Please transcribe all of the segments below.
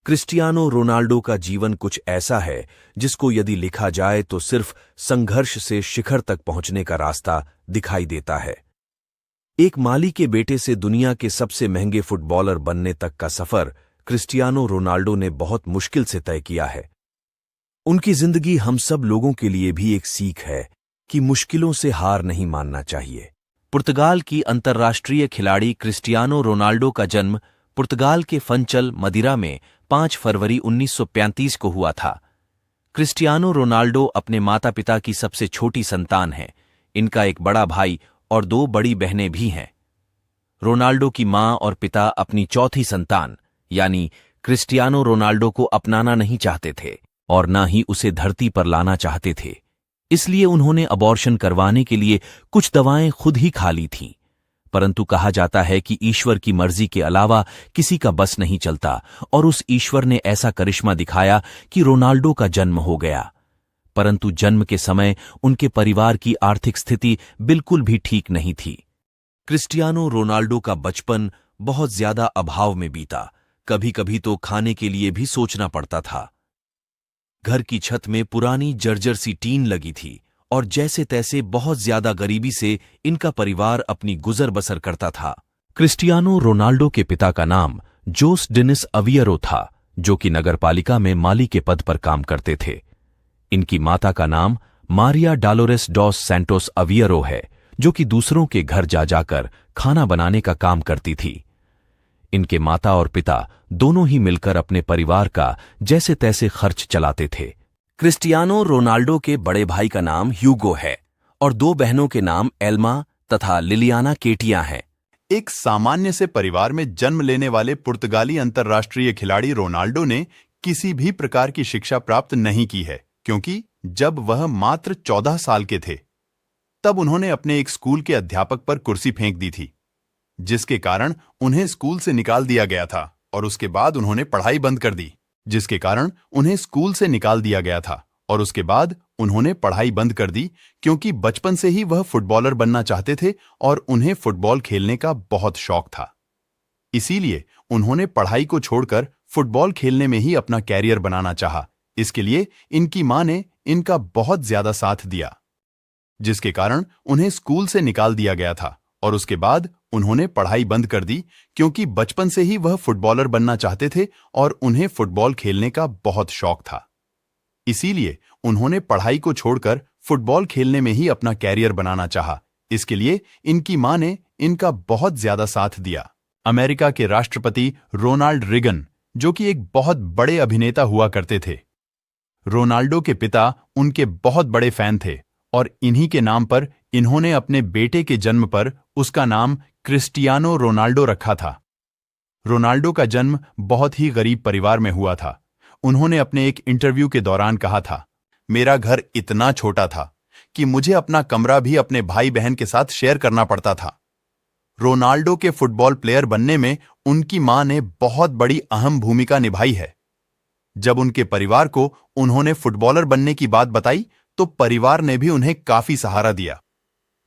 Cristiano Ronaldo का जीवन कुछ ऐसा है जिसको यदि लिखा जाए तो सिर्फ संघर्ष से शिखर तक पहुंचने का रास्ता दिखाई देता है। एक माली के बेटे से दुनिया के सबसे महंगे फुटबॉलर बनने तक का सफर क्रिस्टियानो रोनाल्डो ने बहुत मुश्किल से तय किया है। उनकी जिंदगी हम सब लोगों के लिए भी एक सीख है कि मुश्किलों से हार नहीं मानना चाहिए। पुर्तगाल की अंतर्राष्ट्रीय खिलाड़ी क्रिस्टियानो रोनाल्डो का जन्म पुर्तगाल के फंचल मदिरा में 5 फरवरी 1935 को हुआ था। क्रिस्टियानो रोनाल्डो अपने माता पिता की सबसे छोटी संतान है। इनका एक बड़ा भाई और 2 बड़ी बहनें भी हैं। रोनाल्डो की मां और पिता अपनी चौथी संतान यानी क्रिस्टियानो रोनाल्डो को अपनाना नहीं चाहते थे और ना ही उसे धरती पर लाना चाहते थे। इसलिए उन्होंने अबॉर्शन करवाने के लिए कुछ दवाएं खुद ही खा ली थीं। परंतु कहा जाता है कि ईश्वर की मर्जी के अलावा किसी का बस नहीं चलता और उस ईश्वर ने ऐसा करिश्मा दिखाया कि रोनाल्डो का जन्म हो गया। परंतु जन्म के समय उनके परिवार की आर्थिक स्थिति बिल्कुल भी ठीक नहीं थी। क्रिस्टियानो रोनाल्डो का बचपन बहुत ज्यादा अभाव में बीता। कभी कभी तो खाने के लिए भी सोचना पड़ता था। घर की छत में पुरानी जर्जर सी टीन लगी थी और जैसे तैसे बहुत ज्यादा गरीबी से इनका परिवार अपनी गुजर बसर करता था। क्रिस्टियानो रोनाल्डो के पिता का नाम जोस डेनिस अवियरो था, जो कि नगरपालिका में माली के पद पर काम करते थे। इनकी माता का नाम मारिया डालोरेस डॉस सैंटोस अवियरो है, जो कि दूसरों के घर जा जाकर खाना बनाने का काम करती थी। इनके माता और पिता दोनों ही मिलकर अपने परिवार का जैसे तैसे खर्च चलाते थे। क्रिस्टियानो रोनाल्डो के बड़े भाई का नाम ह्यूगो है और 2 बहनों के नाम एल्मा तथा लिलियाना केटिया हैं। एक सामान्य से परिवार में जन्म लेने वाले पुर्तगाली अंतर्राष्ट्रीय खिलाड़ी रोनाल्डो ने किसी भी प्रकार की शिक्षा प्राप्त नहीं की है, क्योंकि जब वह मात्र 14 साल के थे तब उन्होंने अपने एक स्कूल के अध्यापक पर कुर्सी फेंक दी थी, जिसके कारण उन्हें स्कूल से निकाल दिया गया था। और उसके बाद उन्होंने पढ़ाई बंद कर दी, जिसके कारण उन्हें स्कूल से निकाल दिया गया था। और उसके बाद उन्होंने पढ़ाई बंद कर दी, क्योंकि बचपन से ही वह फुटबॉलर बनना चाहते थे और उन्हें फुटबॉल खेलने का बहुत शौक था। इसीलिए उन्होंने पढ़ाई को छोड़कर फुटबॉल खेलने में ही अपना कैरियर बनाना चाहा। इसके लिए इनकी मां ने इनका बहुत ज्यादा साथ दिया, जिसके कारण उन्हें स्कूल से निकाल दिया गया था। और उसके बाद उन्होंने पढ़ाई बंद कर दी, क्योंकि बचपन से ही वह फुटबॉलर बनना चाहते थे और उन्हें फुटबॉल खेलने का बहुत शौक था। इसीलिए उन्होंने पढ़ाई को छोड़कर फुटबॉल खेलने में ही अपना कैरियर बनाना चाहा। इसके लिए इनकी मां ने इनका बहुत ज्यादा साथ दिया। अमेरिका के राष्ट्रपति रोनाल्ड रीगन, जो कि एक बहुत बड़े अभिनेता हुआ करते थे, रोनाल्डो के पिता उनके बहुत बड़े फैन थे और इन्हीं के नाम पर इन्होंने अपने बेटे के जन्म पर उसका नाम क्रिस्टियानो रोनाल्डो रखा था। रोनाल्डो का जन्म बहुत ही गरीब परिवार में हुआ था। उन्होंने अपने एक इंटरव्यू के दौरान कहा था, मेरा घर इतना छोटा था कि मुझे अपना कमरा भी अपने भाई बहन के साथ शेयर करना पड़ता था। रोनाल्डो के फुटबॉल प्लेयर बनने में उनकी मां ने बहुत बड़ी अहम भूमिका निभाई है। जब उनके परिवार को उन्होंने फुटबॉलर बनने की बात बताई तो परिवार ने भी उन्हें काफी सहारा दिया,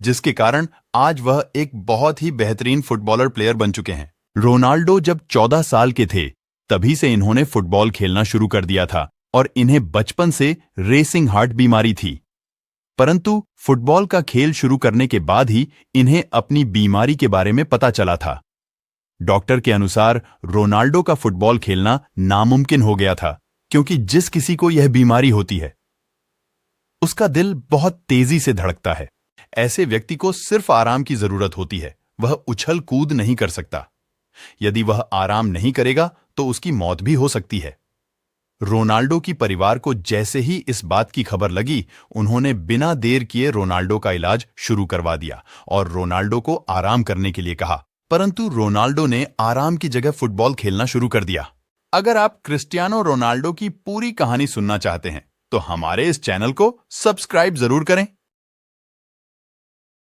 जिसके कारण आज वह एक बहुत ही बेहतरीन फुटबॉलर प्लेयर बन चुके हैं। रोनाल्डो जब 14 साल के थे तभी से इन्होंने फुटबॉल खेलना शुरू कर दिया था और इन्हें बचपन से रेसिंग हार्ट बीमारी थी। परंतु फुटबॉल का खेल शुरू करने के बाद ही इन्हें अपनी बीमारी के बारे में पता चला था। डॉक्टर के अनुसार रोनाल्डो का फुटबॉल खेलना नामुमकिन हो गया था, क्योंकि जिस किसी को यह बीमारी होती है उसका दिल बहुत तेजी से धड़कता है। ऐसे व्यक्ति को सिर्फ आराम की जरूरत होती है, वह उछल कूद नहीं कर सकता। यदि वह आराम नहीं करेगा तो उसकी मौत भी हो सकती है। रोनाल्डो की परिवार को जैसे ही इस बात की खबर लगी, उन्होंने बिना देर किए रोनाल्डो का इलाज शुरू करवा दिया और रोनाल्डो को आराम करने के लिए कहा। परंतु रोनाल्डो ने आराम की जगह फुटबॉल खेलना शुरू कर दिया। अगर आप क्रिस्टियानो रोनाल्डो की पूरी कहानी सुनना चाहते हैं तो हमारे इस चैनल को सब्सक्राइब जरूर करें।